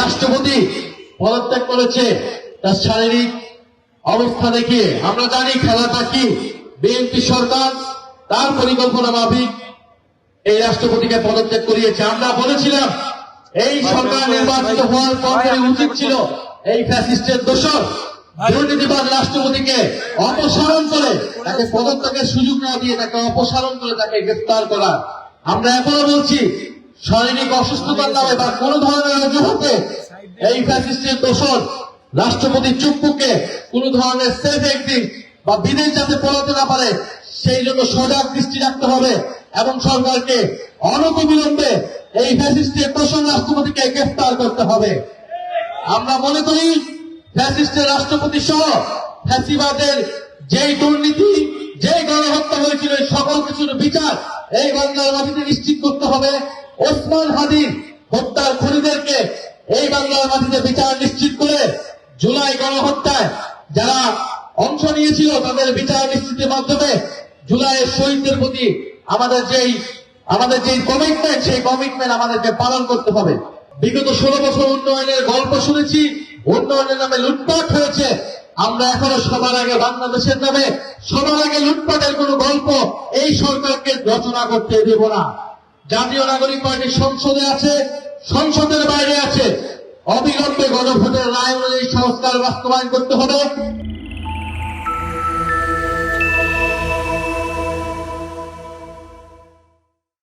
রাষ্ট্রপতি পদত্যাগ করেছে তার শারীরিক অবস্থা দেখিয়ে। আমরা জানি খেলাটা কি, বিএনপি সরকার তার পরিকল্পনা মাফিক এই রাষ্ট্রপতিকে পদত্যাগ করিয়েছে। আমরা বলেছিলাম এই সরকার নির্বাচিত হওয়ার পরে উচিত ছিল এই ফ্যাসিস্টের দোষর দুর্নীতিবাদ রাষ্ট্রপতিকে অপসারণ করে, তাকে পদত্যাগের সুযোগ না দিয়ে তাকে অপসারণ করে তাকে গ্রেফতার করা। আমরা এখনো বলছি শারীরিক অসুস্থতার নামে বা কোন ধরনের অজুহাতে এই ফ্যাসিস্টের দোষর রাষ্ট্রপতি চুপ্পুকে কোন ধরনের সেফ এক্সিট বা বিদেশ যাতে পড়াতে না পারে সেই জন্য সজাগ দৃষ্টি রাখতে হবে এবং সরকারকে অনতিবিলম্বে এই ফ্যাসিস্টের দোষর রাষ্ট্রপতিকে গ্রেফতার করতে হবে। আমরা মনে করি ফ্যাসিস্টের রাষ্ট্রপতি সহ ফ্যাসিবাদের যেই দুর্নীতি, যেই গণহত্যা হয়েছিল সকল কিছুর বিচার এই বাংলার মাটিতে নিশ্চিত করতে হবে। ওসমান হাদির হত্যার খুনিদেরকে এই বাংলার মাটিতে বিচার নিশ্চিত করে জুলাই গণহত্যায় যারা অংশ নিয়েছিল তাদের বিচার নিশ্চিতের মাধ্যমে জুলাইয়ের শহীদদের প্রতি আমাদের যেই কমিটমেন্ট, সেই কমিটমেন্ট আমাদেরকে পালন করতে হবে। বিগত 16 বছর উন্নয়নের গল্প শুনেছি, উন্নয়নের নামে লুটপাট হয়েছে। আমরা এখনো সবার আগে বাংলাদেশের নামে সবার আগে লুটপাটের কোন গল্প এই সরকারকে রচনা করতে দেব না। জাতীয় নাগরিক পার্টি সংসদে আছে, সংসদের বাইরে আছে। অবিলম্বে গণভোটের রায় অনুযায়ী সংস্কার বাস্তবায়ন করতে হবে।